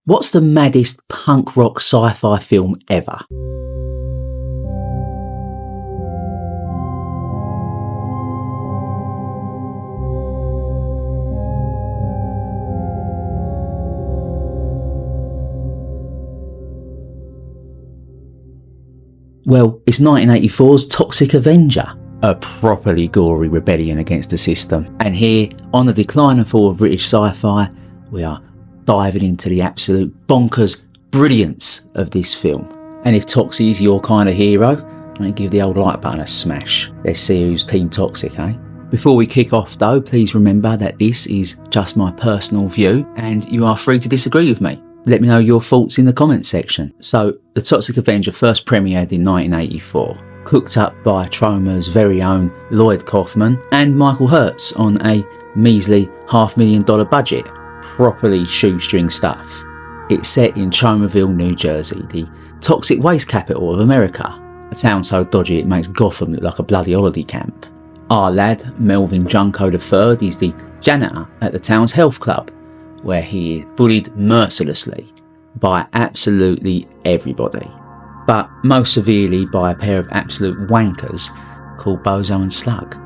What's the maddest punk rock sci-fi film ever? Well, it's 1984's Toxic Avenger, a properly gory rebellion against the system. And here, on the decline and fall of British sci-fi, we are diving into the absolute bonkers brilliance of this film. And if Toxie is your kind of hero, don't give the old like button a smash. Let's see who's Team Toxic, eh? Before we kick off though, please remember that this is just my personal view and you are free to disagree with me. Let me know your thoughts in the comments section. So, The Toxic Avenger first premiered in 1984, cooked up by Troma's very own Lloyd Kaufman and Michael Hertz on a measly $500,000 budget. Properly shoestring stuff. It's set in Tromaville, New Jersey, the toxic waste capital of America. A town so dodgy it makes Gotham look like a bloody holiday camp. Our lad, Melvin Junko III, is the janitor at the town's health club, where he is bullied mercilessly by absolutely everybody, but most severely by a pair of absolute wankers called Bozo and Slug.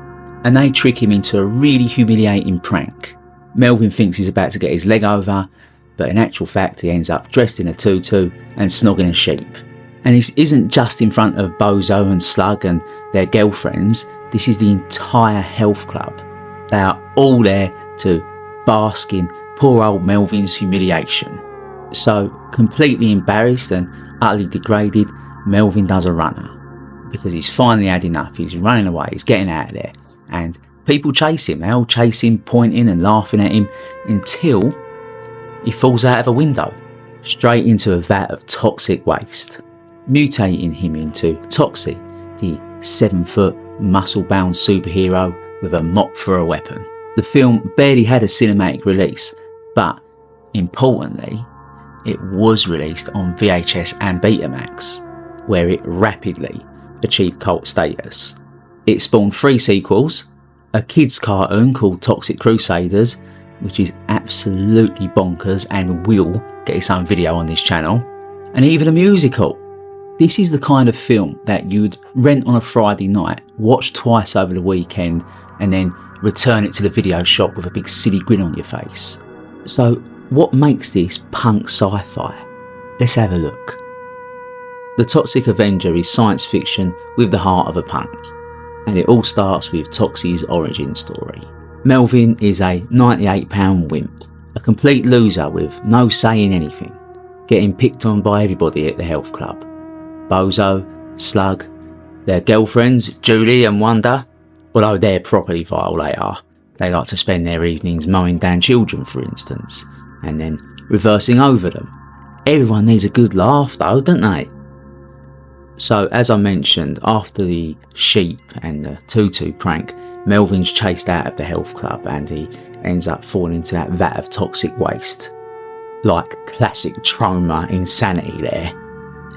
And they trick him into a really humiliating prank. Melvin thinks he's about to get his leg over, but in actual fact he ends up dressed in a tutu and snogging a sheep. And this isn't just in front of Bozo and Slug and their girlfriends, this is the entire health club. They are all there to bask in poor old Melvin's humiliation. So, completely embarrassed and utterly degraded, Melvin does a runner. Because he's finally had enough, he's running away, he's getting out of there, and people chase him, they all chase him, pointing and laughing at him, until he falls out of a window, straight into a vat of toxic waste, mutating him into Toxie, the 7-foot, muscle-bound superhero with a mop for a weapon. The film barely had a cinematic release, but, importantly, it was released on VHS and Betamax, where it rapidly achieved cult status. It spawned 3 sequels, a kids cartoon called Toxic Crusaders, which is absolutely bonkers and will get its own video on this channel, and even a musical. This is the kind of film that you'd rent on a Friday night, watch twice over the weekend, and then return it to the video shop with a big silly grin on your face. So what makes this punk sci-fi? Let's have a look. The Toxic Avenger is science fiction with the heart of a punk. And it all starts with Toxie's origin story. Melvin is a 98-pound wimp, a complete loser with no say in anything, getting picked on by everybody at the health club. Bozo, Slug, their girlfriends, Julie and Wanda, although they're properly vile they are. They like to spend their evenings mowing down children, for instance, and then reversing over them. Everyone needs a good laugh though, don't they? So, as I mentioned, after the sheep and the tutu prank, Melvin's chased out of the health club and he ends up falling into that vat of toxic waste. Like classic Troma insanity there.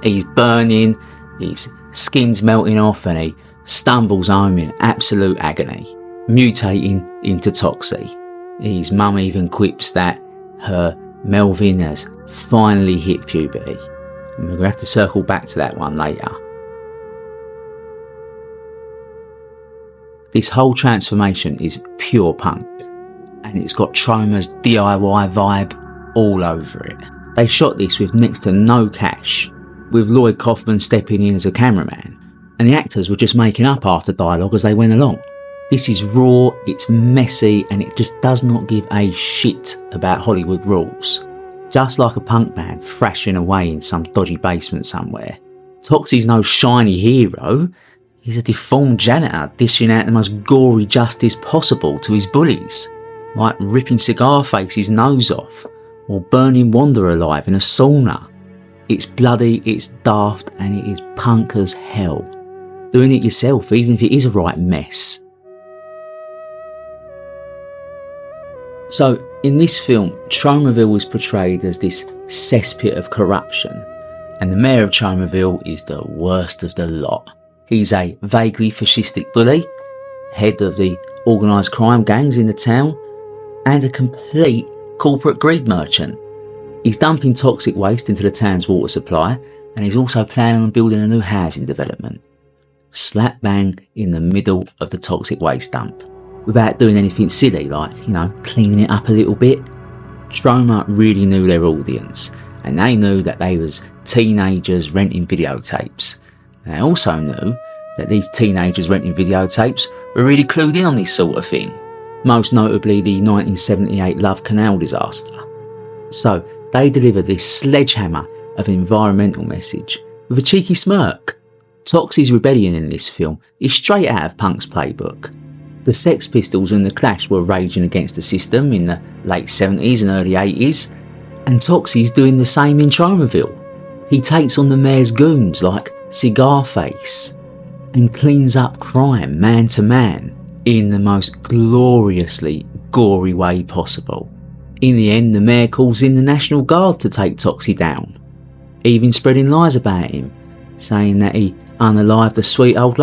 He's burning, his skin's melting off and he stumbles home in absolute agony, mutating into Toxie. His mum even quips that her Melvin has finally hit puberty. And we're going to have to circle back to that one later. This whole transformation is pure punk, and it's got Troma's DIY vibe all over it. They shot this with next to no cash, with Lloyd Kaufman stepping in as a cameraman, and the actors were just making up after dialogue as they went along. This is raw, it's messy, and it just does not give a shit about Hollywood rules. Just like a punk band thrashing away in some dodgy basement somewhere. Toxie's no shiny hero, he's a deformed janitor dishing out the most gory justice possible to his bullies, like ripping Cigar Face's nose off, or burning Wanda alive in a sauna. It's bloody, it's daft, and it is punk as hell. Doing it yourself, even if it is a right mess. So, in this film, Tromaville was portrayed as this cesspit of corruption, and the mayor of Tromaville is the worst of the lot. He's a vaguely fascistic bully, head of the organised crime gangs in the town, and a complete corporate greed merchant. He's dumping toxic waste into the town's water supply, and he's also planning on building a new housing development. Slap bang in the middle of the toxic waste dump, without doing anything silly like, cleaning it up a little bit. Troma really knew their audience, and they knew that they was teenagers renting videotapes. And they also knew that these teenagers renting videotapes were really clued in on this sort of thing, most notably the 1978 Love Canal disaster. So they delivered this sledgehammer of an environmental message with a cheeky smirk. Toxie's rebellion in this film is straight out of Punk's playbook. The Sex Pistols and the Clash were raging against the system in the late 70s and early 80s, and Toxie's doing the same in Tromaville. He takes on the mayor's goons like Cigarface and cleans up crime man to man in the most gloriously gory way possible. In the end, the mayor calls in the National Guard to take Toxie down, even spreading lies about him, saying that he unalived a sweet old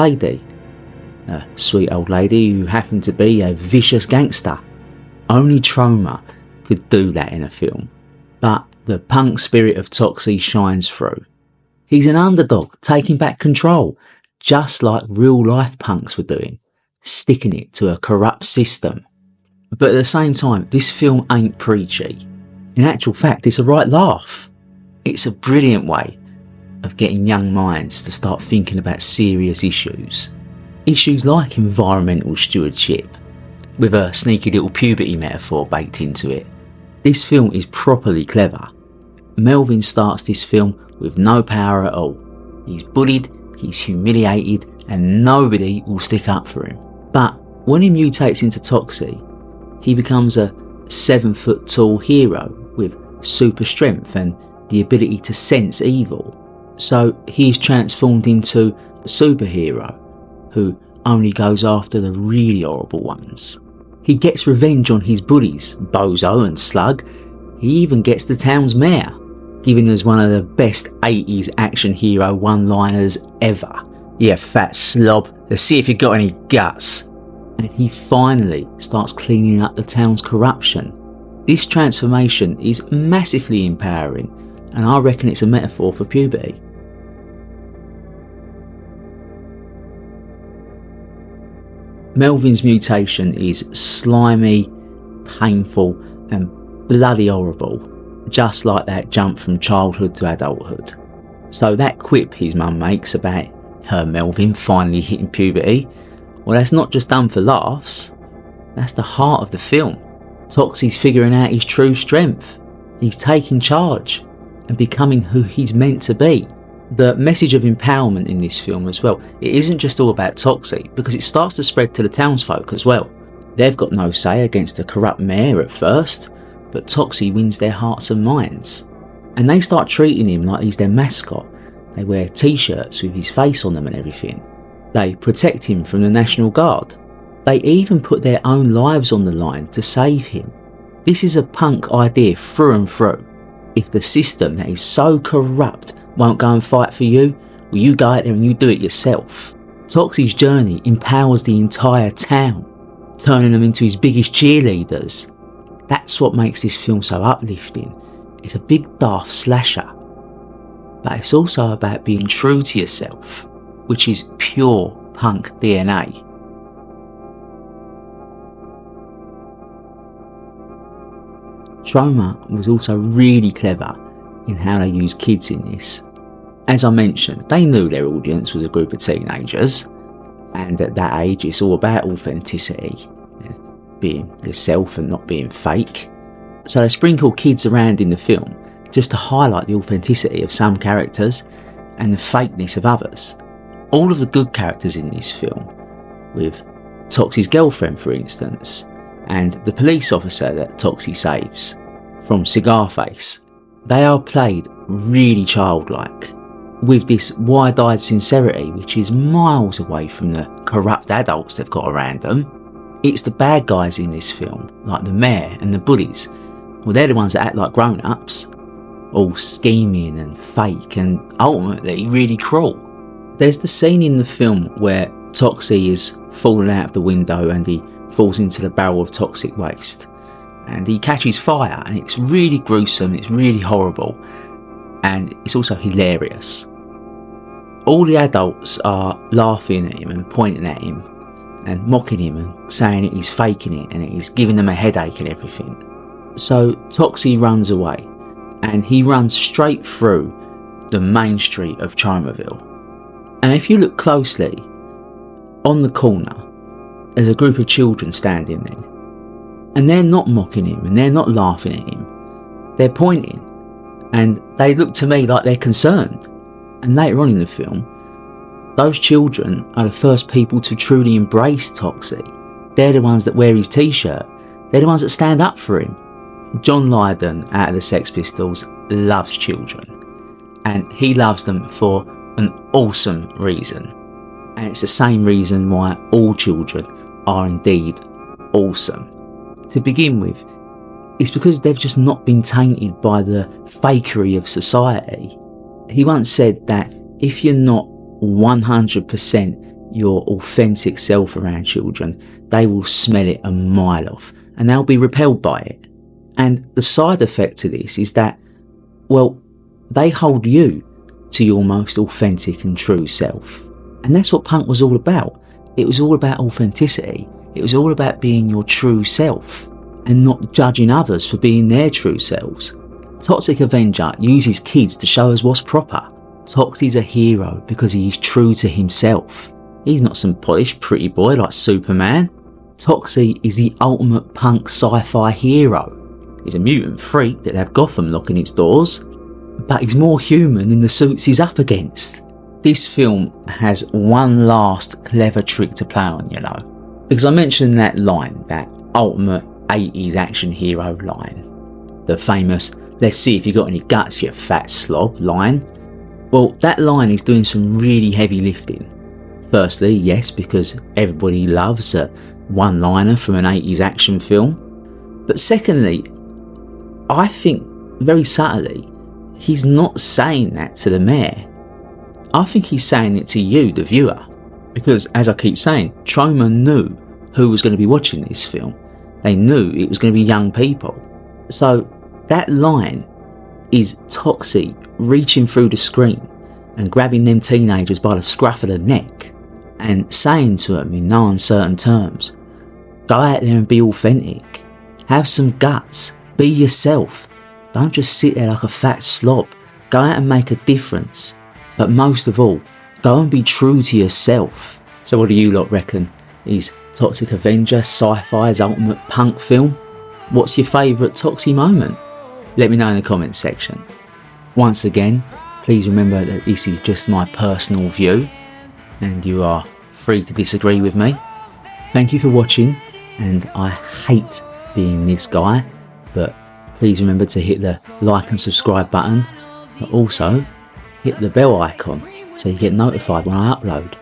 lady who happened to be a vicious gangster. Only Troma could do that in a film, but the punk spirit of Toxie shines through. He's an underdog taking back control, just like real life punks were doing, sticking it to a corrupt system. But at the same time, this film ain't preachy. In actual fact, it's a right laugh. It's a brilliant way of getting young minds to start thinking about serious issues. Issues like environmental stewardship, with a sneaky little puberty metaphor baked into it. This film is properly clever. Melvin starts this film with no power at all. He's bullied, he's humiliated, and nobody will stick up for him. But when he mutates into Toxie, he becomes a 7-foot tall hero with super strength and the ability to sense evil. So he's transformed into a superhero who only goes after the really horrible ones. He gets revenge on his bullies, Bozo and Slug. He even gets the town's mayor, giving us one of the best 80s action hero one-liners ever. "Yeah, fat slob, let's see if you got any guts." And he finally starts cleaning up the town's corruption. This transformation is massively empowering, and I reckon it's a metaphor for puberty. Melvin's mutation is slimy, painful, and bloody horrible, just like that jump from childhood to adulthood. So that quip his mum makes about her Melvin finally hitting puberty, well, that's not just done for laughs, that's the heart of the film. Toxie's figuring out his true strength. He's taking charge and becoming who he's meant to be. The message of empowerment in this film as well, it isn't just all about Toxie, because it starts to spread to the townsfolk as well. They've got no say against the corrupt mayor at first, but Toxie wins their hearts and minds. And they start treating him like he's their mascot. They wear t-shirts with his face on them and everything. They protect him from the National Guard. They even put their own lives on the line to save him. This is a punk idea through and through. If the system that is so corrupt won't go and fight for you, well, you go out there and you do it yourself. Toxie's journey empowers the entire town, turning them into his biggest cheerleaders. That's what makes this film so uplifting. It's a big daft slasher, but it's also about being true to yourself, which is pure punk DNA. Troma was also really clever in how they used kids in this. As I mentioned, they knew their audience was a group of teenagers, and at that age it's all about authenticity, being yourself and not being fake. So they sprinkle kids around in the film just to highlight the authenticity of some characters and the fakeness of others. All of the good characters in this film, with Toxie's girlfriend for instance, and the police officer that Toxie saves from Cigarface, they are played really childlike, with this wide-eyed sincerity which is miles away from the corrupt adults they've got around them. It's the bad guys in this film, like the mayor and the bullies, well, they're the ones that act like grown-ups, all scheming and fake and ultimately really cruel. There's the scene in the film where Toxie is falling out of the window and he falls into the barrel of toxic waste, and he catches fire, and it's really gruesome, it's really horrible, and it's also hilarious. All the adults are laughing at him and pointing at him and mocking him and saying that he's faking it and that he's giving them a headache and everything. So Toxie runs away, and he runs straight through the main street of Tromaville. And if you look closely, on the corner, there's a group of children standing there. And they're not mocking him and they're not laughing at him. They're pointing, and they look to me like they're concerned. And later on in the film, those children are the first people to truly embrace Toxie. They're the ones that wear his t-shirt. They're the ones that stand up for him. John Lydon out of the Sex Pistols loves children, and he loves them for an awesome reason. And it's the same reason why all children are indeed awesome. To begin with, it's because they've just not been tainted by the fakery of society. He once said that if you're not 100% your authentic self around children, they will smell it a mile off and they'll be repelled by it. And the side effect to this is that, well, they hold you to your most authentic and true self. And that's what punk was all about. It was all about authenticity. It was all about being your true self and not judging others for being their true selves. Toxic Avenger uses kids to show us what's proper. Toxie's a hero because he's true to himself. He's not some polished pretty boy like Superman. Toxie is the ultimate punk sci-fi hero. He's a mutant freak that have Gotham locking its doors, but he's more human than the suits he's up against. This film has one last clever trick to play on, you know, because I mentioned that line, that ultimate 80s action hero line, the famous "let's see if you got any guts, you fat slob" line. Well, that line is doing some really heavy lifting. Firstly, yes, because everybody loves a one-liner from an 80s action film. But secondly, I think very subtly, he's not saying that to the mayor. I think he's saying it to you, the viewer. Because, as I keep saying, Troma knew who was going to be watching this film. They knew it was going to be young people. So, that line is Toxie reaching through the screen and grabbing them teenagers by the scruff of the neck and saying to them in no uncertain terms, go out there and be authentic. Have some guts. Be yourself. Don't just sit there like a fat slob. Go out and make a difference. But most of all, go and be true to yourself. So what do you lot reckon? Is Toxic Avenger Sci-Fi's ultimate punk film? What's your favourite Toxie moment? Let me know in the comments section. Once again, please remember that this is just my personal view and you are free to disagree with me. Thank you for watching, and I hate being this guy, but please remember to hit the like and subscribe button, but also hit the bell icon so you get notified when I upload.